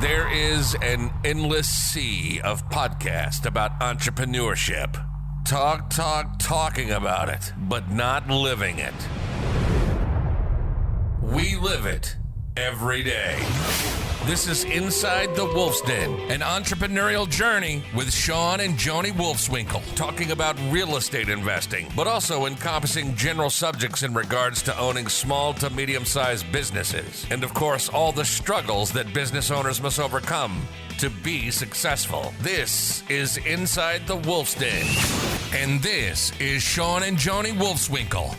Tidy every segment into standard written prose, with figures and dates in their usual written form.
There is an endless sea of podcasts about entrepreneurship. Talking about it, but not living it. We live it every day. This is Inside the Wolf's Den, an entrepreneurial journey with Shawn and Joni Wolfswinkle, talking about real estate investing, but also encompassing general subjects in regards to owning small to medium-sized businesses. And of course, all the struggles that business owners must overcome to be successful. This is Inside the Wolf's Den. And this is Shawn and Joni Wolfswinkle.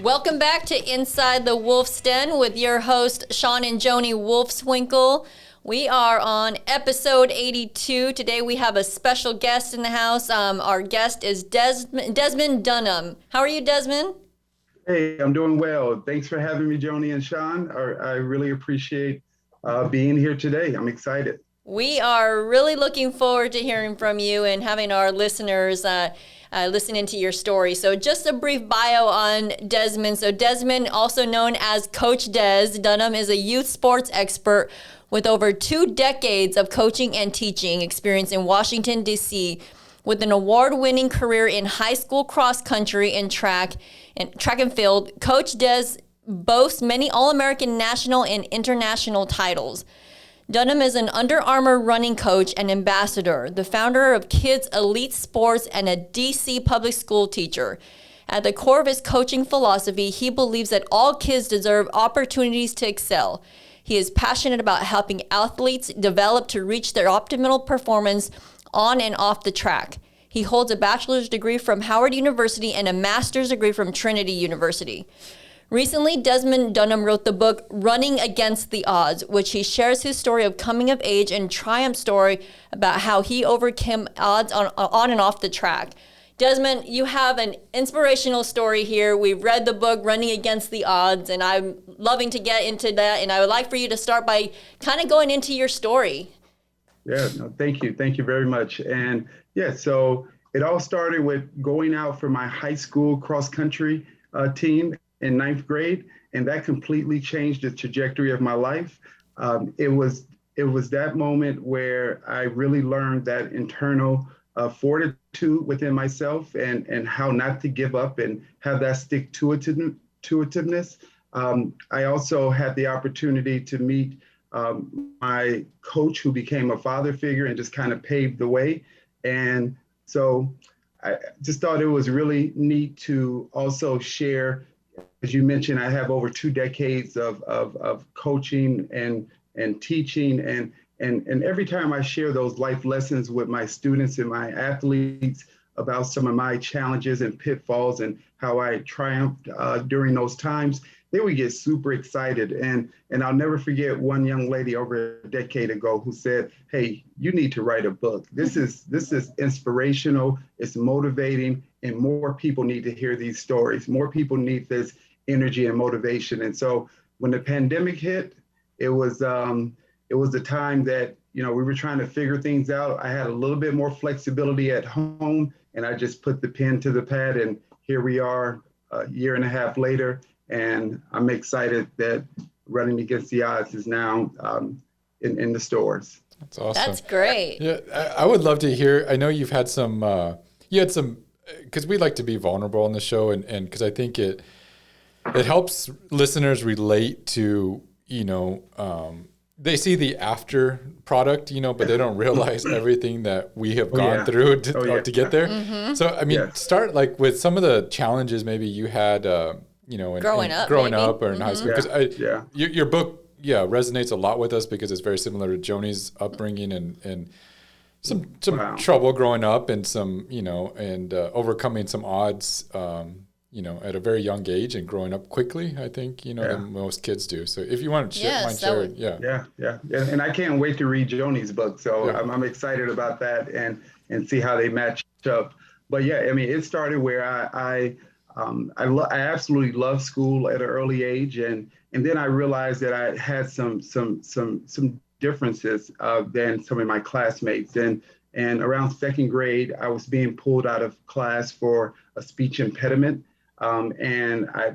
Welcome back to Inside the Wolf's Den with your host, Shawn and Joni Wolfswinkle. We are on episode 82. Today we have a special guest in the house. Our guest is Desmond Dunham. How are you, Desmond? Hey, I'm doing well. Thanks for having me, Joni and Shawn. I really appreciate being here today. I'm excited. We are really looking forward to hearing from you and having our listeners listening to your story. So just a brief bio on Desmond. So Desmond, also known as Coach Des Dunham, is a youth sports expert with over 2 decades of coaching and teaching experience in Washington, D.C., with an award-winning career in high school cross country and track and field. Coach Des boasts many All-American national and international titles. Dunham is an Under Armour running coach and ambassador, the founder of Kids Elite Sports, and a D.C. public school teacher. At the core of his coaching philosophy, he believes that all kids deserve opportunities to excel. He is passionate about helping athletes develop to reach their optimal performance on and off the track. He holds a bachelor's degree from Howard University and a master's degree from Trinity University. Recently, Desmond Dunham wrote the book Running Against the Odds, which he shares his story of coming of age and triumph story about how he overcame odds on and off the track. Desmond, you have an inspirational story here. We've read the book Running Against the Odds, and I'm loving to get into that. And I would like for you to start by kind of going into your story. Yeah, no, thank you. Thank you very much. And yeah, so it all started with going out for my high school cross country team in 9th grade, and that completely changed the trajectory of my life. It was that moment where I really learned that internal fortitude within myself and how not to give up and have that stick-to-itiveness. I also had the opportunity to meet my coach, who became a father figure and just kind of paved the way. And so I just thought it was really neat to also share. As you mentioned, I have over 2 decades of coaching and teaching, and every time I share those life lessons with my students and my athletes about some of my challenges and pitfalls and how I triumphed during those times, they would get super excited. And I'll never forget one young lady over a decade ago who said, "Hey, you need to write a book. This is inspirational, it's motivating, and more people need to hear these stories. More people need this energy and motivation." And so when the pandemic hit, it was the time that, we were trying to figure things out. I had a little bit more flexibility at home, and I just put the pen to the pad, and here we are a year and a half later, and I'm excited that Running Against the Odds is now in the stores. That's awesome. That's great. Yeah, I would love to hear. I know you've had some, because we like to be vulnerable on the show, and because I think it helps listeners relate to, they see the after product, but they don't realize everything that we have gone through to get there. Mm-hmm. So, I mean, start like with some of the challenges maybe you had, growing up or in high school. Because your book, resonates a lot with us because it's very similar to Joni's upbringing and some trouble growing up and some, and overcoming some odds, at a very young age and growing up quickly, I think, than most kids do. So if you want to mind sharing, Yeah. And I can't wait to read Joni's book. So I'm excited about that and see how they match up. But yeah, I mean, it started where I absolutely loved school at an early age. And then I realized that I had some differences than some of my classmates. And around 2nd grade, I was being pulled out of class for a speech impediment. And I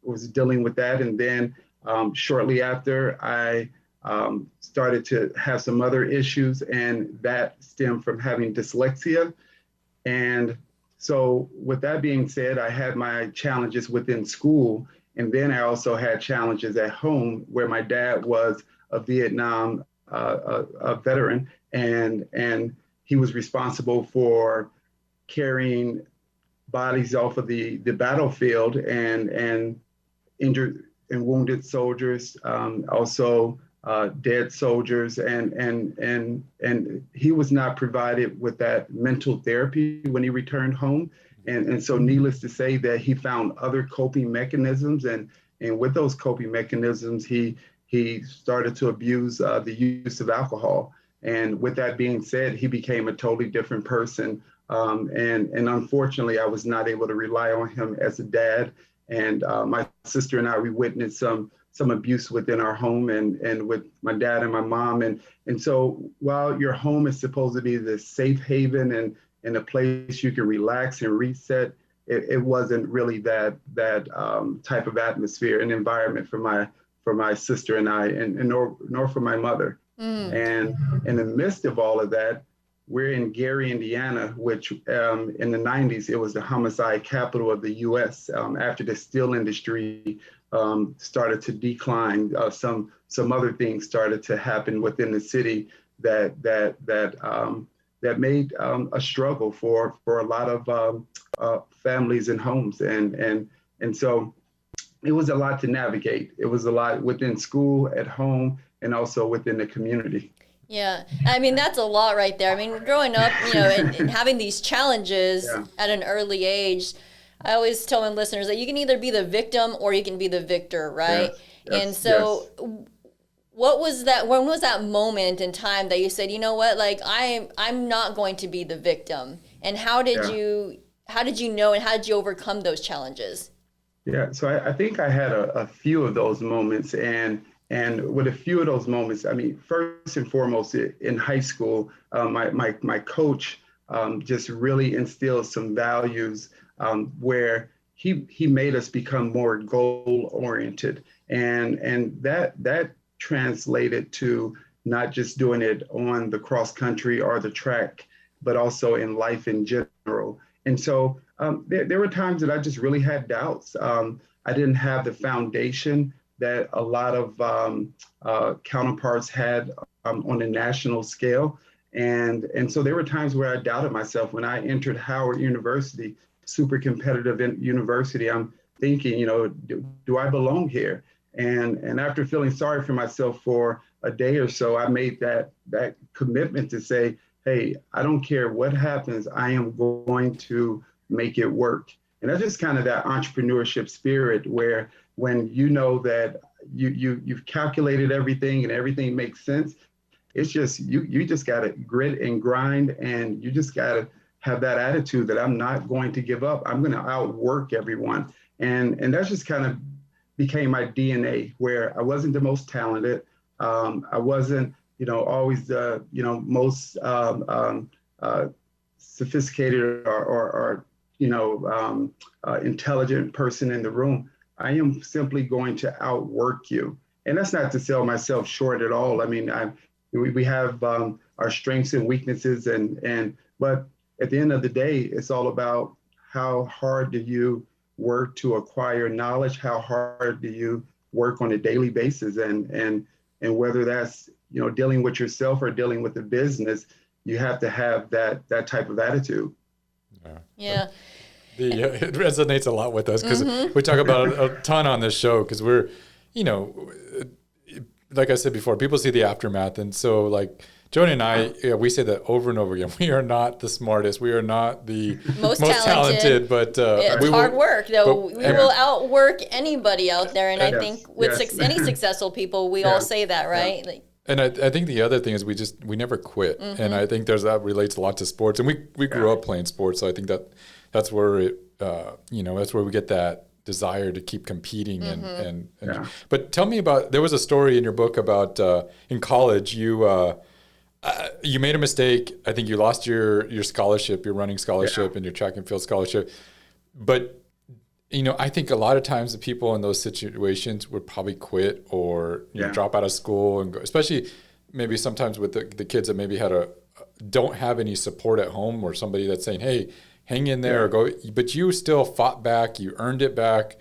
was dealing with that. And then shortly after, I started to have some other issues, and that stemmed from having dyslexia. And so with that being said, I had my challenges within school. And then I also had challenges at home where my dad was a Vietnam a veteran, and he was responsible for carrying bodies off of the battlefield and injured and wounded soldiers, also dead soldiers, and he was not provided with that mental therapy when he returned home. And so needless to say that he found other coping mechanisms, and with those coping mechanisms, he started to abuse the use of alcohol. And with that being said, he became a totally different person. And unfortunately, I was not able to rely on him as a dad. And my sister and I, we witnessed some abuse within our home and with my dad and my mom. And so while your home is supposed to be the safe haven and a place you can relax and reset, it wasn't really that type of atmosphere and environment for my sister and I, and nor for my mother. And in the midst of all of that, we're in Gary, Indiana, which in the 90s, it was the homicide capital of the U.S. After the steel industry started to decline, some other things started to happen within the city that made a struggle for a lot of families and homes, and so it was a lot to navigate. It was a lot within school, at home, and also within the community. Yeah, I mean, that's a lot right there. I mean, growing up, and having these challenges at an early age, I always tell my listeners that you can either be the victim or you can be the victor, right? Yes. And so what was that, when was that moment in time that you said, you know what, like I'm not going to be the victim? And how did you know, and how did you overcome those challenges? Yeah, so I think I had a few of those moments, and with a few of those moments, I mean, first and foremost, in high school, my coach just really instilled some values where he made us become more goal oriented, and that translated to not just doing it on the cross country or the track, but also in life in general. And so there were times that I just really had doubts. I didn't have the foundation that a lot of counterparts had on a national scale. And so there were times where I doubted myself. When I entered Howard University, super competitive university, I'm thinking, do I belong here? And after feeling sorry for myself for a day or so, I made that commitment to say, hey, I don't care what happens, I am going to make it work. And that's just kind of that entrepreneurship spirit where when you know that you've calculated everything and everything makes sense, it's just, you just got to grit and grind, and you just got to have that attitude that I'm not going to give up. I'm going to outwork everyone. And that's just kind of became my DNA, where I wasn't the most talented. I wasn't, always the, most sophisticated or intelligent person in the room. I am simply going to outwork you. And that's not to sell myself short at all. I mean, we have our strengths and weaknesses, but at the end of the day, it's all about how hard do you work to acquire knowledge? How hard do you work on a daily basis? And whether that's, dealing with yourself or dealing with the business, you have to have that type of attitude. Yeah. It resonates a lot with us because we talk about it a ton on this show, because we're, like I said before, people see the aftermath. And so like Joni and I, we say that over and over again, we are not the smartest. We are not the most talented, but it's hard work though. We will outwork anybody out there. And I think with any successful people, we all say that, right? Yeah. And I think the other thing is we never quit. And I think that relates a lot to sports. And we grew up playing sports. So I think that's where it, that's where we get that desire to keep competing. But tell me about, there was a story in your book about in college, you made a mistake. I think you lost your scholarship, your running scholarship and your track and field scholarship. But I think a lot of times the people in those situations would probably quit or drop out of school and go, especially maybe sometimes with the kids that maybe don't have any support at home, or somebody that's saying, hey, hang in there or go, but you still fought back, you earned it back.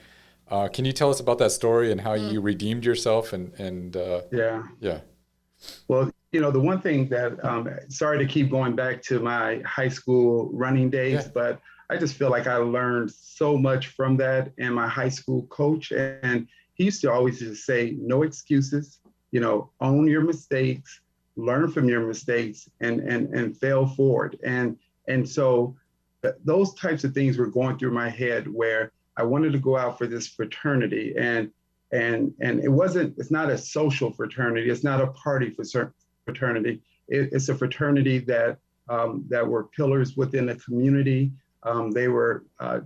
Can you tell us about that story and how you redeemed yourself yeah. Well, the one thing that, sorry to keep going back to my high school running days, but I just feel like I learned so much from that, and my high school coach. And he used to always just say, no excuses, own your mistakes, learn from your mistakes, and fail forward. And so those types of things were going through my head, where I wanted to go out for this fraternity, and it's not a social fraternity. It's not a party for fraternity. It's a fraternity that were pillars within the community. They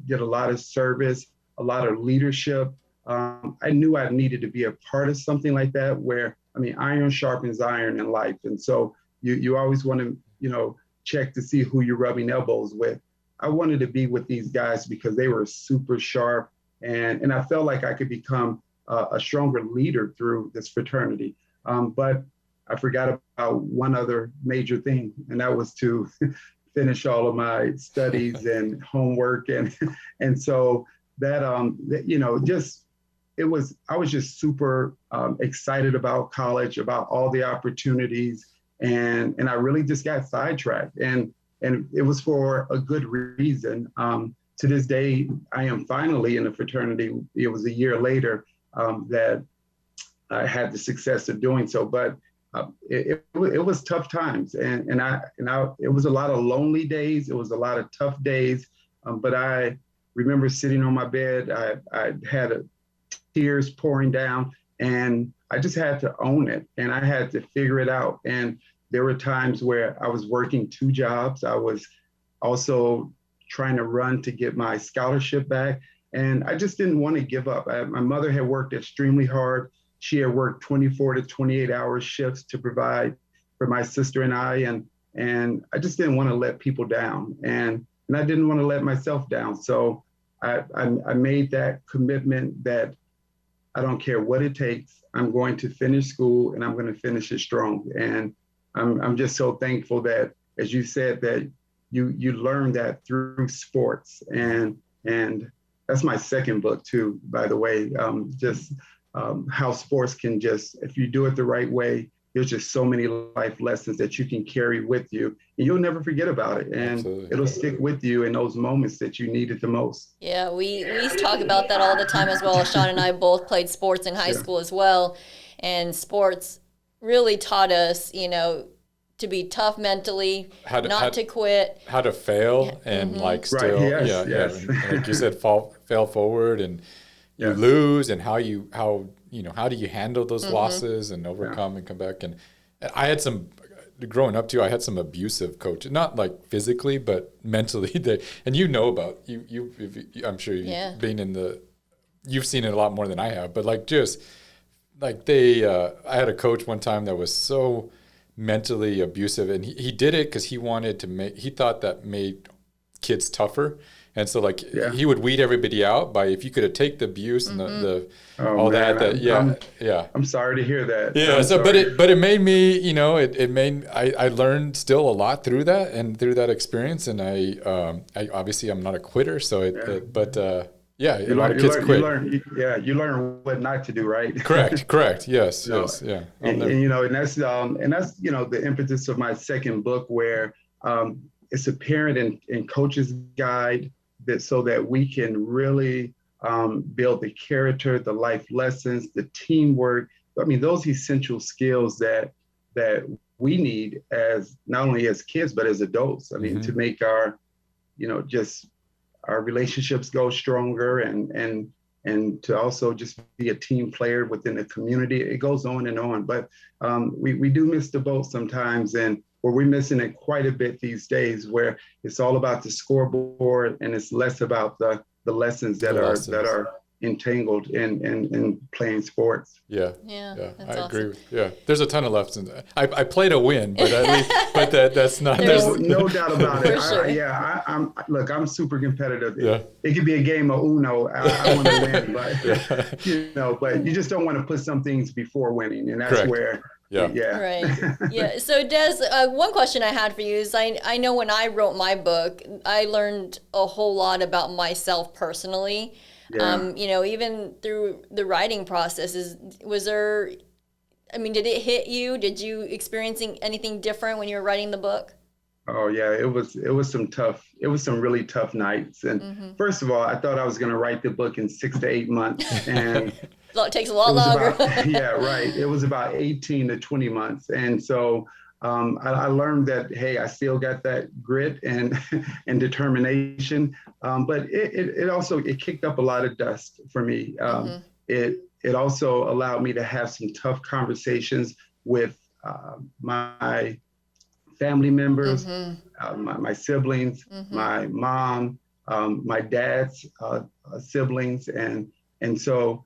did a lot of service, a lot of leadership. I knew I needed to be a part of something like that, where, iron sharpens iron in life. And so you always want to, check to see who you're rubbing elbows with. I wanted to be with these guys because they were super sharp, and I felt like I could become a stronger leader through this fraternity. But I forgot about one other major thing, and that was to finish all of my studies and homework. And so that, I was just super excited about college, about all the opportunities. And I really just got sidetracked, and it was for a good reason. To this day, I am finally in a fraternity. It was a year later that I had the success of doing so, but it was tough times, and it was a lot of lonely days. It was a lot of tough days, but I remember sitting on my bed. I had tears pouring down, and I just had to own it, and I had to figure it out. And there were times where I was working 2 jobs. I was also trying to run to get my scholarship back, and I just didn't want to give up. My mother had worked extremely hard. She had worked 24 to 28 hour shifts to provide for my sister and I, and I just didn't want to let people down, and I didn't want to let myself down. So I made that commitment that I don't care what it takes. I'm going to finish school, and I'm going to finish it strong. And I'm just so thankful that, as you said, that you learned that through sports, and that's my second book too, by the way. How sports can if you do it the right way, there's just so many life lessons that you can carry with you, and you'll never forget about it. And Absolutely. It'll stick with you in those moments that you need it the most. Yeah, we talk about that all the time as well. Shawn and I both played sports in high school as well. And sports really taught us, to be tough mentally, not to quit. How to fail and still, right. Yes. And like you said, fail forward, and you lose, and how do you handle those losses and overcome and come back. And I had growing up too, I had some abusive coaches, not like physically, but mentally. And about I'm sure you've been you've seen it a lot more than I have, but I had a coach one time that was so mentally abusive, and he did it because he thought that made kids tougher. And so he would weed everybody out by, if you could take the abuse and I'm sorry to hear that. Yeah. But it made me, I learned still a lot through that and through that experience. And I obviously I'm not a quitter. So a lot of kids quit. You learn what not to do, right? Correct. Yes. Yeah. And that's the impetus of my second book, where it's a parent and coach's guide, so that we can really build the character, the life lessons, the teamwork. Those essential skills that we need as not only as kids, but as adults. To make our relationships go stronger, and to also just be a team player within the community. It goes on and on, but we do miss the boat sometimes, and we're missing it quite a bit these days, where it's all about the scoreboard and it's less about the lessons that are entangled in playing sports. Yeah, That's I awesome. agree. Yeah, there's a ton of lessons. I play to win, but at least, but that's not. No doubt about it. For sure. I'm super competitive. Yeah. It could be a game of Uno. I want to win, but but you just don't want to put some things before winning, and that's Correct. where. Yeah. Right. Yeah. So Des, one question I had for you is I know when I wrote my book, I learned a whole lot about myself personally. Yeah. Even through the writing process, was there, did it hit you? Did you experiencing anything different when you were writing the book? Oh yeah, it was some really tough nights. And first of all, I thought I was going to write the book in 6 to 8 months, and it takes a lot longer. It was about 18 to 20 months, and so I learned that I still got that grit and determination, but it also kicked up a lot of dust for me. It also allowed me to have some tough conversations with my family members, my siblings, my mom, my dad's siblings, and so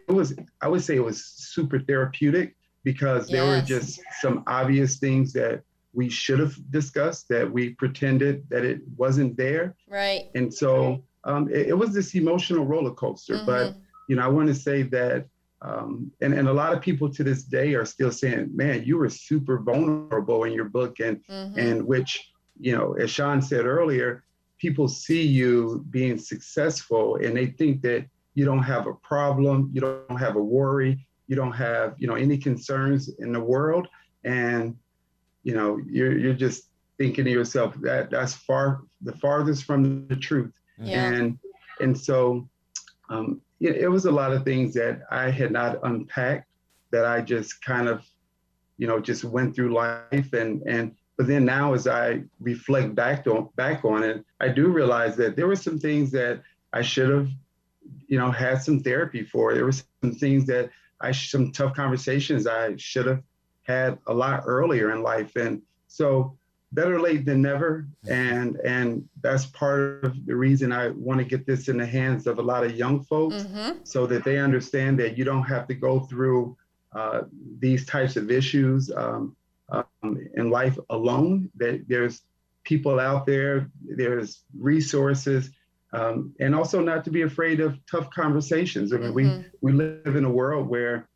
I would say it was super therapeutic, because there were just some obvious things that we should have discussed that we pretended that it wasn't there. Right. And so it was this emotional roller coaster. But I want to say that and a lot of people to this day are still saying, man, you were super vulnerable in your book, and which, as Shawn said earlier, people see you being successful and they think that you don't have a problem, you don't have a worry, you don't have, any concerns in the world. And, you're just thinking to yourself that that's the farthest from the truth. Yeah. And so it was a lot of things that I had not unpacked, that I just kind of, just went through life. But then now, as I reflect back on it, I do realize that there were some things that I should have, had some therapy for. There were some things that some tough conversations I should have had a lot earlier in life. And so better late than never. And that's part of the reason I want to get this in the hands of a lot of young folks, so that they understand that you don't have to go through these types of issues in life alone, that there's people out there, there's resources, and also not to be afraid of tough conversations. I mean, we live in a world where,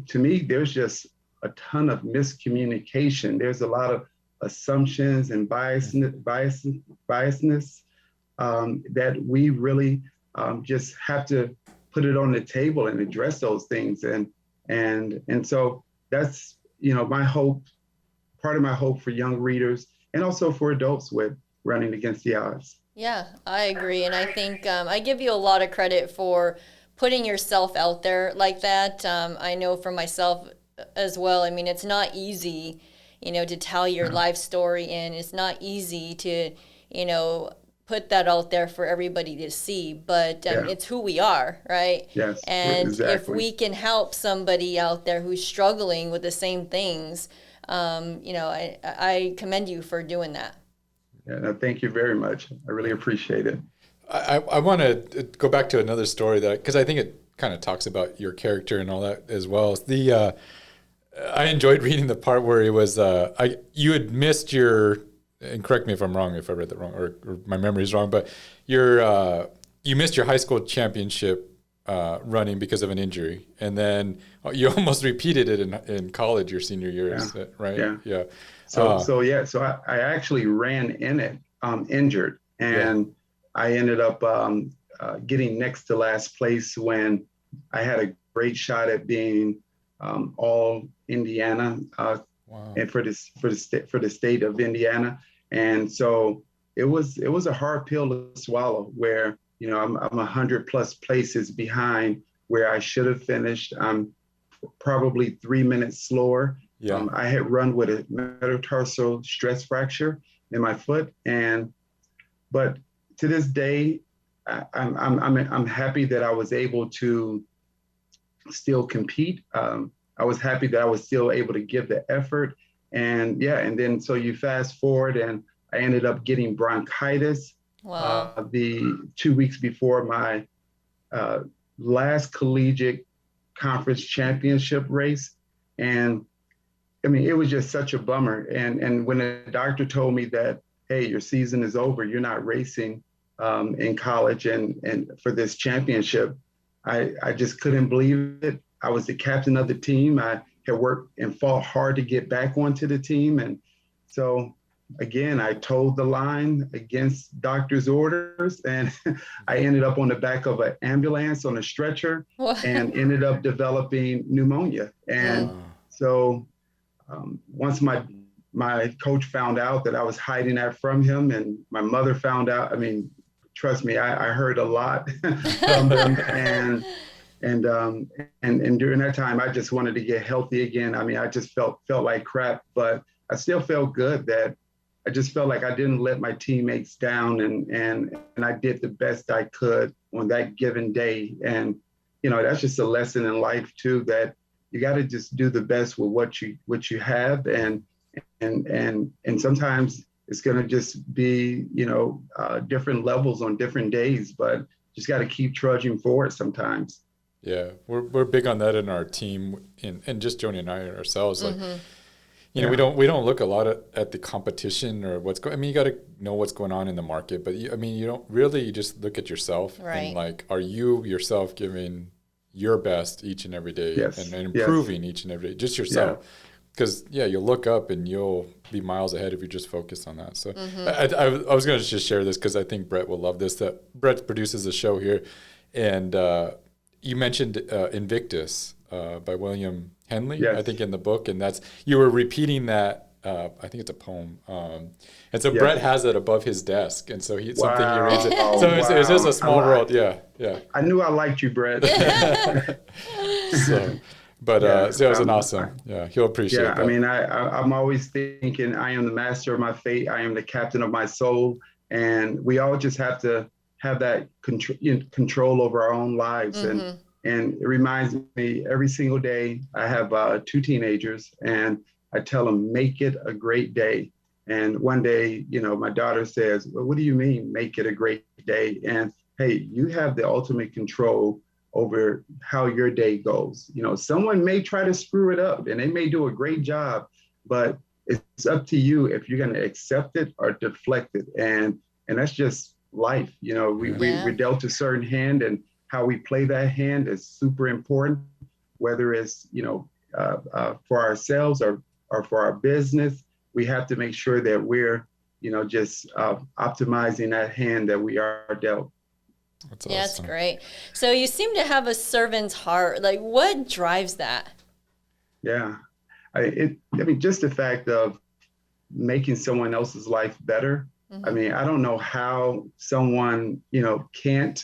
to me, there's just a ton of miscommunication. There's a lot of assumptions and biasness that we really just have to put it on the table and address those things. And so that's, my hope, part of my hope for young readers, and also for adults with running against the odds. Yeah, I agree. And I think I give you a lot of credit for putting yourself out there like that. I know for myself as well, it's not easy, to tell your life story, and it's not easy to, put that out there for everybody to see, but it's who we are, right? Yes, and exactly. If we can help somebody out there who's struggling with the same things, I commend you for doing that. Yeah, no, thank you very much. I really appreciate it. I want to go back to another story because I think it kind of talks about your character and all that as well. I enjoyed reading the part where it was you had missed your, and correct me if I'm wrong, if I read that wrong or my memory is wrong, but you missed your high school championship running because of an injury, and then you almost repeated it in college your senior year, right? Yeah. So I actually ran in it injured, and I ended up getting next to last place when I had a great shot at being all Indiana and for the state of Indiana. And so it was a hard pill to swallow, where I'm 100+ places behind where I should have finished. I'm probably 3 minutes slower. I had run with a metatarsal stress fracture in my foot, but to this day, I'm happy that I was able to still compete. I was happy that I was still able to give the effort, and then so you fast forward, and I ended up getting bronchitis. Wow. The 2 weeks before my last collegiate conference championship race. And I mean, it was just such a bummer. And when the doctor told me that, hey, your season is over, you're not racing in college and for this championship, I just couldn't believe it. I was the captain of the team. I had worked and fought hard to get back onto the team. And so again, I toed the line against doctor's orders, and I ended up on the back of an ambulance on a stretcher and ended up developing pneumonia. And so once my coach found out that I was hiding that from him, and my mother found out, I mean, trust me, I heard a lot from them. And during that time, I just wanted to get healthy again. I mean, I just felt like crap, but I still felt good that I just felt like I didn't let my teammates down, and I did the best I could on that given day. And, you know, that's just a lesson in life too, that you got to just do the best with what you have. And sometimes it's going to just be, you know, different levels on different days, but just got to keep trudging forward sometimes. Yeah, we're big on that in our team, and just Joni and I ourselves. Like, you know, we don't look a lot at the competition or what's going. I mean, you got to know what's going on in the market, but I mean, you don't really. You just look at yourself and like, are you yourself giving your best each and every day and improving each and every day, just yourself? Because you'll look up and you'll be miles ahead if you just focus on that. So I was going to just share this because I think Brett will love this. That Brett produces a show here, and you mentioned Invictus by William Henley, I think, in the book, and that's, you were repeating that. I think it's a poem, and so Brett has it above his desk, and so something he reads it. So it's just a small world. Yeah. I knew I liked you, Brett. So. But so it was an awesome. He'll appreciate that. I mean, I'm always thinking I am the master of my fate. I am the captain of my soul, and we all just have to have that control over our own lives. And it reminds me every single day. I have 2 teenagers, and I tell them, make it a great day. And one day, you know, my daughter says, well, what do you mean, make it a great day? And hey, you have the ultimate control over how your day goes. You know, someone may try to screw it up and they may do a great job, but it's up to you if you're going to accept it or deflect it. And that's just life. You know, we're dealt a certain hand, and how we play that hand is super important, whether it's, you know, for ourselves or for our business. We have to make sure that we're, you know, just optimizing that hand that we are dealt. That's awesome. Yeah, that's great. So you seem to have a servant's heart. Like, what drives that? Yeah, I mean, just the fact of making someone else's life better. I mean, I don't know how someone, you know, can't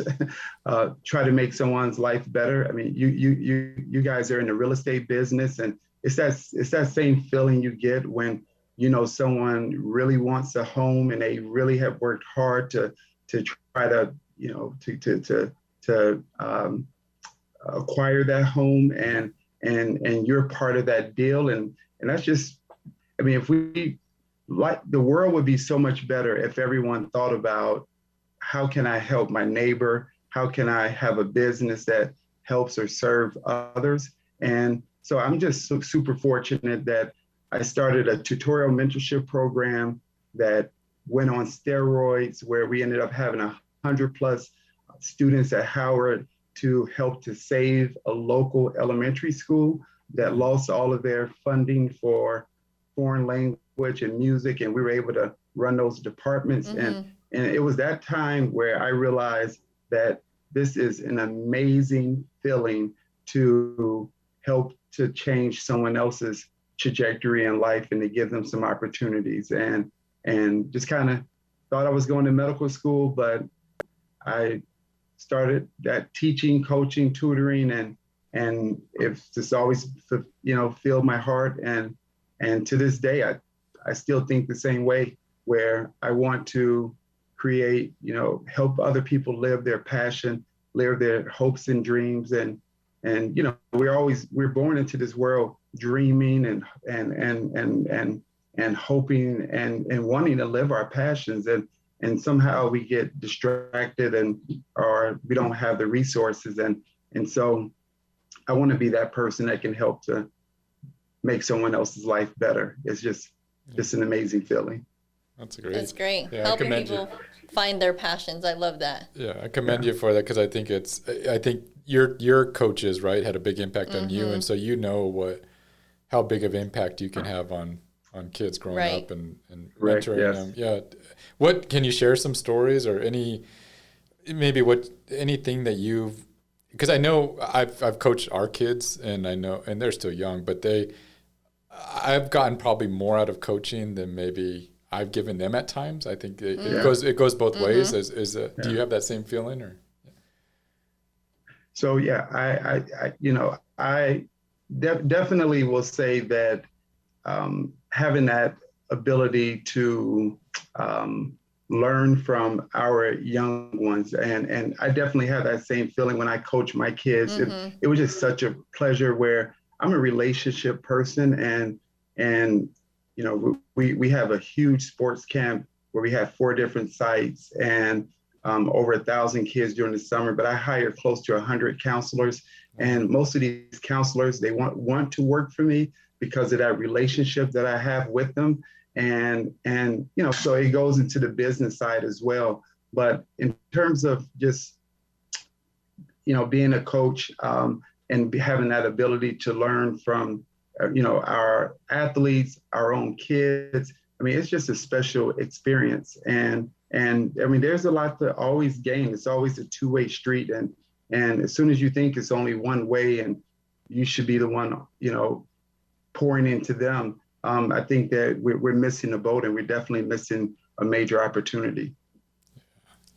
try to make someone's life better. I mean, you guys are in the real estate business, and it's that same feeling you get when, you know, someone really wants a home and they really have worked hard to try to, you know, to acquire that home, and you're part of that deal. And that's just, I mean, if we, like, the world would be so much better if everyone thought about, how can I help my neighbor? How can I have a business that helps or serve others? And so I'm just super fortunate that I started a tutorial mentorship program that went on steroids, where we ended up having 100+ students at Howard to help to save a local elementary school that lost all of their funding for foreign language and music. And we were able to run those departments. And it was that time where I realized that this is an amazing feeling to help to change someone else's trajectory in life and to give them some opportunities. And just kind of thought I was going to medical school, but I started that teaching, coaching, tutoring, and it's just always, you know, filled my heart. And to this day, I still think the same way, where I want to create, you know, help other people live their passion, live their hopes and dreams. And you know, we're born into this world dreaming and hoping and wanting to live our passions. And somehow we get distracted or we don't have the resources. And And so I want to be that person that can help to make someone else's life better. It's just an amazing feeling. That's great. That's great. Yeah, Helping people find their passions. I love that. Yeah, I commend you for that, because I think your coaches, right, had a big impact on you, and so you know how big of impact you can have on kids growing up and mentoring them. Yeah. What can you share some stories or anything that you've, because I know I've coached our kids, and I know, and they're still young, but I've gotten probably more out of coaching than maybe I've given them at times. I think it goes both ways. Do you have that same feeling, or? So yeah, I definitely will say that having that ability to learn from our young ones, and I definitely have that same feeling when I coach my kids. It was just such a pleasure, where I'm a relationship person, and we have a huge sports camp where we have 4 different sites, and over 1,000 kids during the summer, but I hire close to 100 counselors, and most of these counselors, they want to work for me because of that relationship that I have with them. And so it goes into the business side as well. But in terms of just, being a coach and having that ability to learn from, our athletes, our own kids, I mean, it's just a special experience. And I mean, there's a lot to always gain. It's always a two-way street. And as soon as you think it's only one way and you should be the one, pouring into them, I think that we're missing the boat, and we're definitely missing a major opportunity.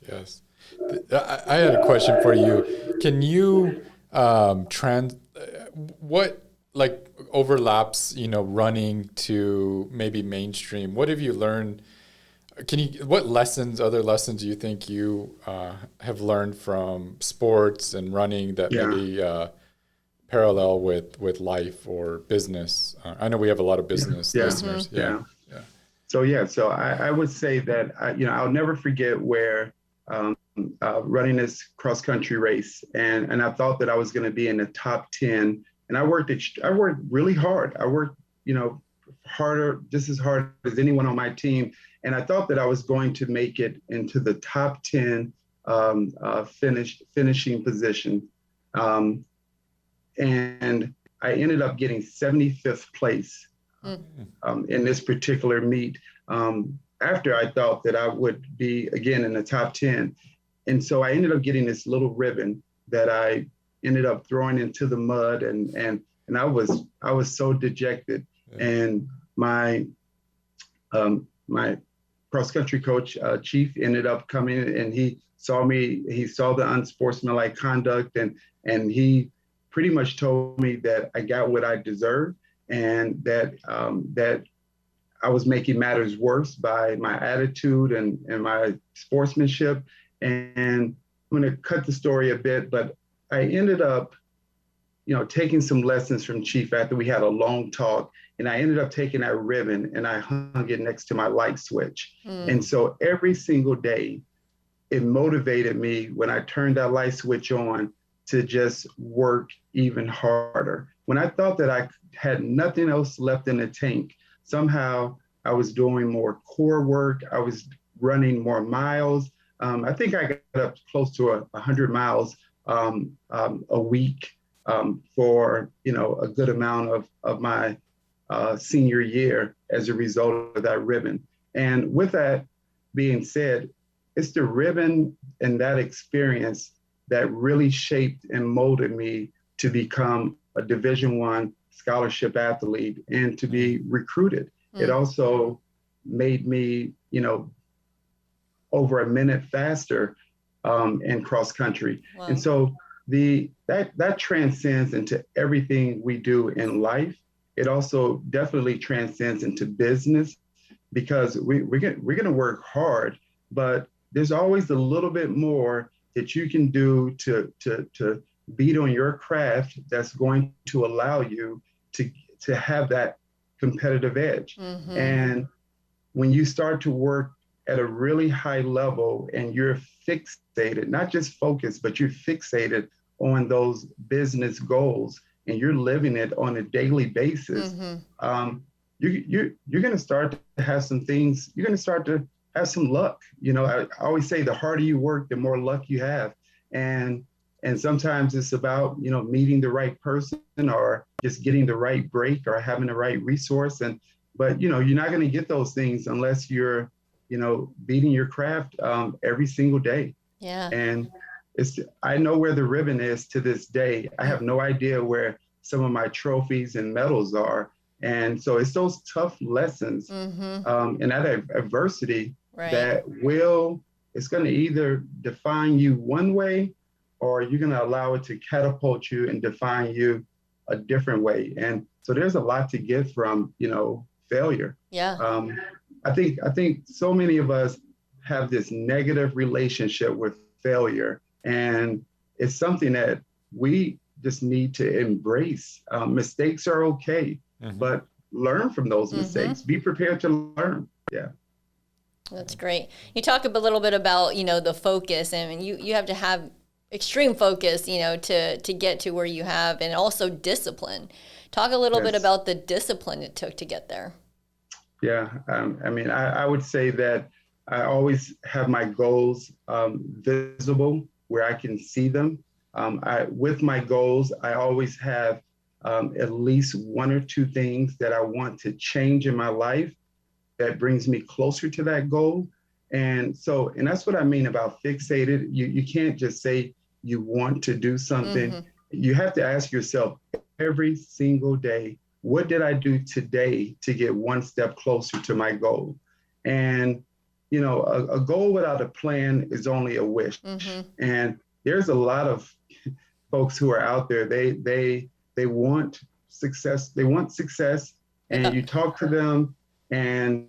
Yes. I had a question for you. Can you what overlaps, running to maybe mainstream? What have you learned? What other lessons do you think you have learned from sports and running that maybe parallel with life or business? I know we have a lot of business listeners. Yeah. So I would say that I'll never forget where running this cross country race, and I thought that I was going to be in the top 10, and I worked really hard. I worked harder, just as hard as anyone on my team, and I thought that I was going to make it into the top 10 finishing position. And I ended up getting 75th place in this particular meet, after I thought that I would be again in the top 10. And so I ended up getting this little ribbon that I ended up throwing into the mud, and I was so dejected. And my cross country coach, Chief, ended up coming, and he saw the unsportsmanlike conduct, and he pretty much told me that I got what I deserved, and that I was making matters worse by my attitude and my sportsmanship. And I'm going to cut the story a bit, but I ended up, taking some lessons from Chief after we had a long talk, and I ended up taking that ribbon and I hung it next to my light switch. And so every single day, it motivated me when I turned that light switch on to just work even harder. When I thought that I had nothing else left in the tank, somehow I was doing more core work. I was running more miles. I think I got up close to 100 miles a week for a good amount of my senior year as a result of that ribbon. And with that being said, it's the ribbon and that experience that really shaped and molded me to become a Division I scholarship athlete and to be recruited. It also made me, over a minute faster in cross country. Wow. And so that transcends into everything we do in life. It also definitely transcends into business, because we're going to work hard, but there's always a little bit more that you can do to beat on your craft that's going to allow you to have that competitive edge. And when you start to work at a really high level and you're fixated, not just focused, but you're fixated on those business goals and you're living it on a daily basis, you're going to start to have some things, you're going to start to have some luck. You know, I always say the harder you work, the more luck you have. And sometimes it's about, you know, meeting the right person or just getting the right break or having the right resource. But, you know, you're not going to get those things unless you're, you know, beating your craft every single day. Yeah. And I know where the ribbon is to this day. I have no idea where some of my trophies and medals are. And so it's those tough lessons and that adversity that it's going to either define you one way or you're going to allow it to catapult you and define you a different way. And so there's a lot to get from, you know, failure. Yeah. I think so many of us have this negative relationship with failure, and it's something that we just need to embrace. Mistakes are okay, but learn from those mistakes. Be prepared to learn. Yeah. That's great. You talk a little bit about, you know, the focus, and you have to have extreme focus, you know, to get to where you have, and also discipline. Talk a little bit about the discipline it took to get there. Yeah. I mean, I would say that I always have my goals visible where I can see them. With my goals, I always have at least one or two things that I want to change in my life that brings me closer to that goal. And that's what I mean about fixated. You can't just say you want to do something. You have to ask yourself every single day, what did I do today to get one step closer to my goal? And, you know, a goal without a plan is only a wish. And there's a lot of folks who are out there, they want success. They want success, and you talk to them and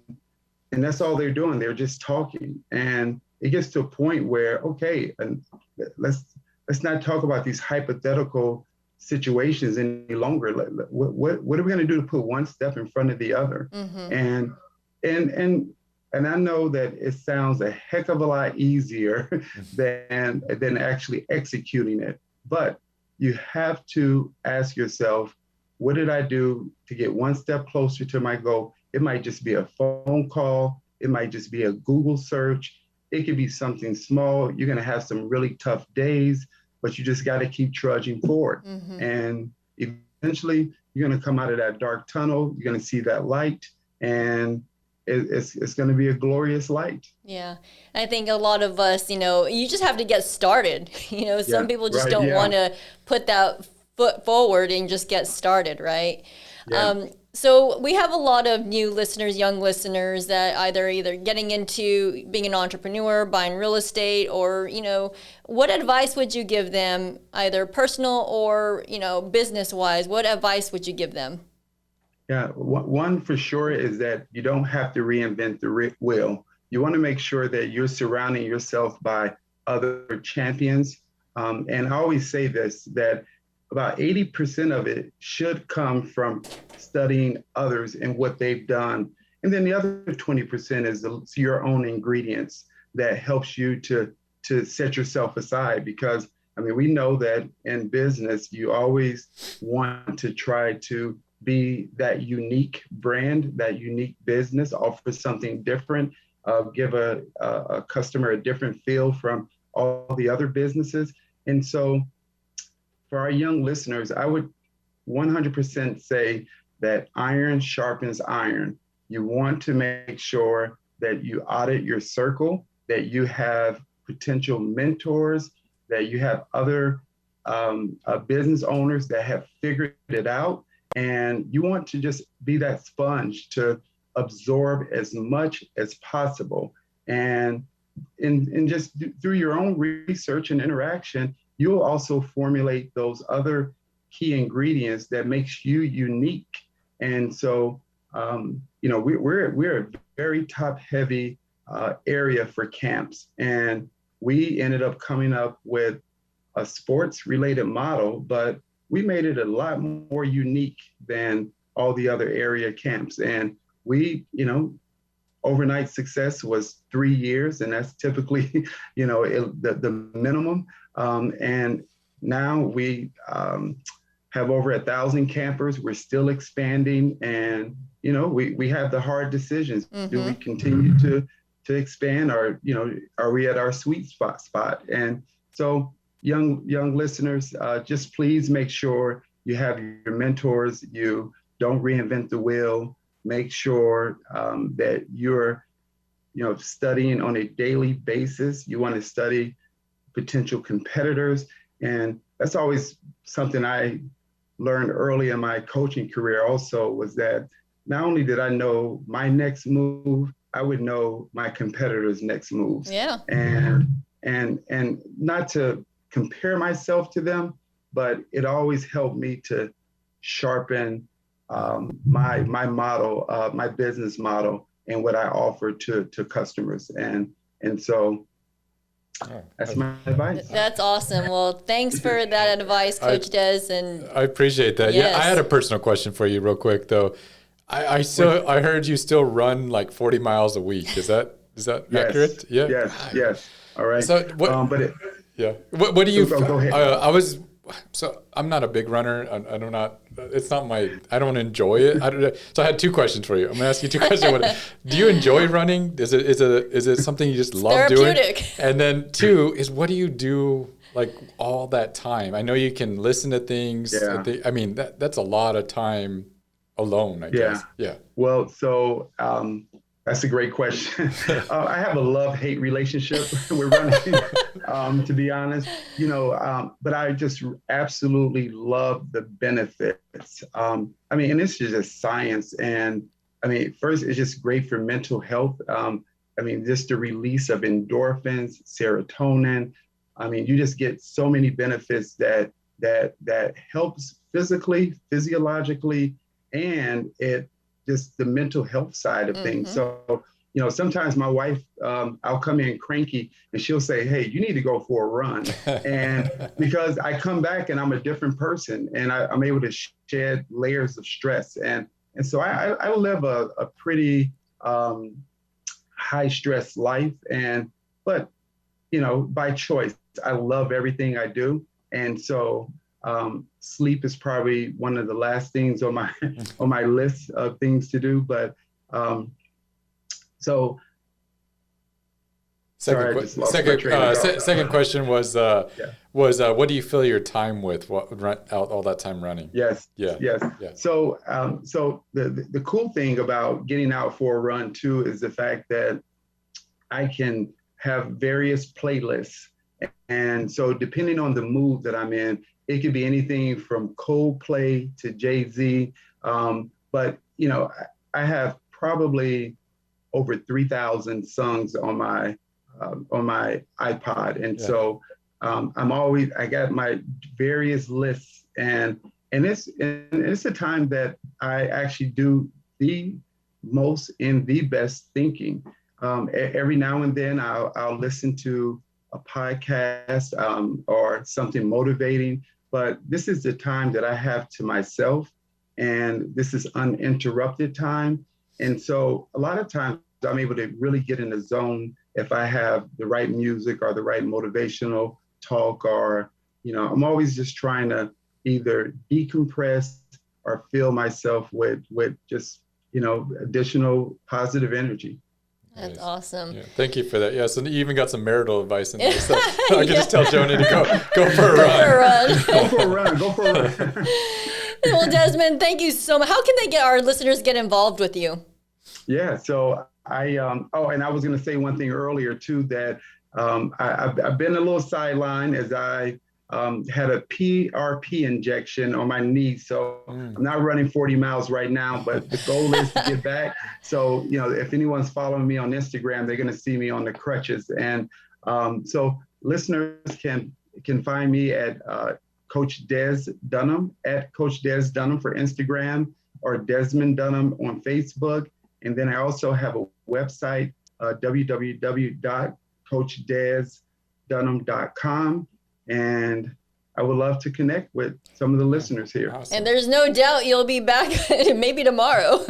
that's all they're doing. They're just talking. And it gets to a point where, okay, and let's not talk about these hypothetical situations any longer. What are we going to do to put one step in front of the other? And I know that it sounds a heck of a lot easier than actually executing it. But you have to ask yourself, what did I do to get one step closer to my goal? It might just be a phone call. It might just be a Google search. It could be something small. You're going to have some really tough days, but you just got to keep trudging forward. And eventually you're going to come out of that dark tunnel. You're going to see that light, and it's going to be a glorious light. Yeah. I think a lot of us, you know, you just have to get started. You know, some people just don't want to put that foot forward and just get started, right? Yeah. So we have a lot of new listeners, young listeners that either getting into being an entrepreneur, buying real estate, or, you know, what advice would you give them, either personal or, you know, business-wise? What advice would you give them? Yeah, one for sure is that you don't have to reinvent the wheel. You want to make sure that you're surrounding yourself by other champions. And I always say this, that about 80% of it should come from studying others and what they've done. And then the other 20% is your own ingredients that helps you to set yourself aside. Because, I mean, we know that in business, you always want to try to be that unique brand, that unique business, offer something different, give a customer a different feel from all the other businesses. And so for our young listeners, I would 100% say that iron sharpens iron. You want to make sure that you audit your circle, that you have potential mentors, that you have other business owners that have figured it out. And you want to just be that sponge to absorb as much as possible. And just through your own research and interaction, you'll also formulate those other key ingredients that makes you unique. And so, you know, we're a very top-heavy area for camps, and we ended up coming up with a sports-related model, but we made it a lot more unique than all the other area camps. And we, you know, overnight success was 3 years, and that's typically, you know, the minimum. And now we have over 1,000 campers. We're still expanding, and we have the hard decisions. Do we continue to expand, or are we at our sweet spot? And so young listeners, just please make sure you have your mentors. You don't reinvent the wheel. Make sure that you're studying on a daily basis. You want to study potential competitors, and that's always something I learned early in my coaching career also, was that not only did I know my next move, I would know my competitors' next moves. Yeah. And not to compare myself to them, but it always helped me to sharpen my model, my business model, and what I offer to customers. And so that's my advice. That's awesome. Well, thanks for that advice, Coach Des. And I appreciate that. Yes. Yeah, I had a personal question for you real quick though. I heard you still run like 40 miles a week. Is that Yes. accurate? Yeah. Yes. All right. So what? What do you? Go ahead. So I'm not a big runner. I do not. It's not my. I don't enjoy it. So I had two questions for you. I'm gonna ask you two questions. Do you enjoy running? Is it something you just love doing? And then two is, what do you do like all that time? I know you can listen to things. Yeah. I mean that's a lot of time alone, I guess. Yeah. Well, so that's a great question. I have a love-hate relationship with running, to be honest, but I just absolutely love the benefits. And it's just science. And first, it's just great for mental health. Just the release of endorphins, serotonin. You just get so many benefits that helps physically, physiologically, and it just the mental health side of things. So, sometimes my wife, I'll come in cranky and she'll say, hey, you need to go for a run. And because I come back and I'm a different person, and I'm able to shed layers of stress. And so I live a pretty high stress life, but by choice. I love everything I do. And so sleep is probably one of the last things on my list of things to do. But second question was what do you fill your time with? All that time running? Yes. So the cool thing about getting out for a run too is the fact that I can have various playlists, and so depending on the mood that I'm in, it could be anything from Coldplay to Jay-Z. But I have probably over 3,000 songs on my iPod, and so I got my various lists, and it's a time that I actually do the most and the best thinking. Every now and then I'll listen to a podcast or something motivating, but this is the time that I have to myself, and this is uninterrupted time. And so a lot of times I'm able to really get in the zone if I have the right music or the right motivational talk, or, I'm always just trying to either decompress or fill myself with just, additional positive energy. That's awesome. Yeah, thank you for that. Yeah, so you even got some marital advice in there. So I can just tell Joni to go for a run. Go for a run. Well, Desmond, thank you so much. How can our listeners get involved with you? Yeah, so and I was going to say one thing earlier too, that I've been a little sidelined as I had a PRP injection on my knee. So I'm not running 40 miles right now, but the goal is to get back. So, if anyone's following me on Instagram, they're going to see me on the crutches. And so listeners can find me at Coach Des Dunham, at Coach Des Dunham for Instagram, or Desmond Dunham on Facebook. And then I also have a website, www.coachdesdunham.com. And I would love to connect with some of the listeners here. Awesome. And there's no doubt you'll be back maybe tomorrow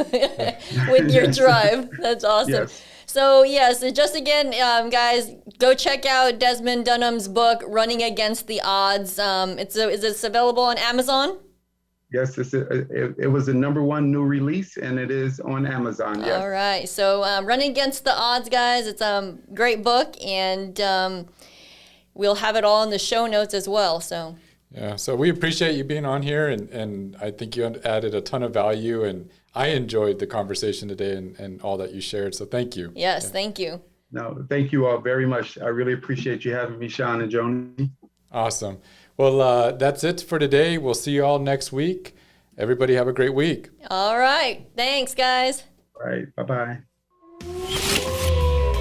with your drive. That's awesome. Yes. So yes, just again, guys, go check out Desmond Dunham's book, Running Against the Odds. It's available on Amazon? Yes, it was the #1 new release, and it is on Amazon. Yes. All right. So Running Against the Odds, guys, it's a great book, and we'll have it all in the show notes as well. So. Yeah, so we appreciate you being on here, and I think you added a ton of value, and I enjoyed the conversation today and all that you shared, so thank you. Yes, thank you. No, thank you all very much. I really appreciate you having me, Shawn and Joni. Awesome. Well, that's it for today. We'll see you all next week. Everybody have a great week. All right. Thanks, guys. All right. Bye-bye.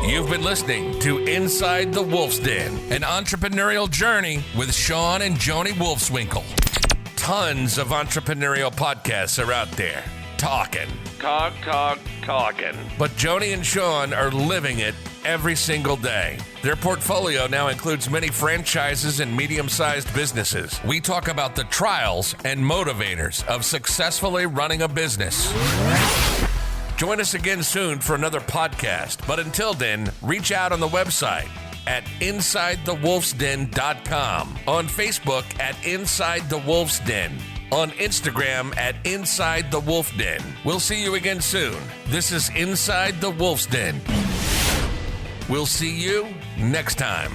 You've been listening to Inside the Wolf's Den, an entrepreneurial journey with Shawn and Joni Wolfswinkel. Tons of entrepreneurial podcasts are out there. Talking. But Joni and Shawn are living it every single day. Their portfolio now includes many franchises and medium-sized businesses. We talk about the trials and motivators of successfully running a business. Join us again soon for another podcast. But until then, reach out on the website at InsideTheWolfsDen.com, on Facebook at Inside the Wolf's Den, on Instagram at Inside the Wolf Den. We'll see you again soon. This is Inside the Wolf's Den. We'll see you next time.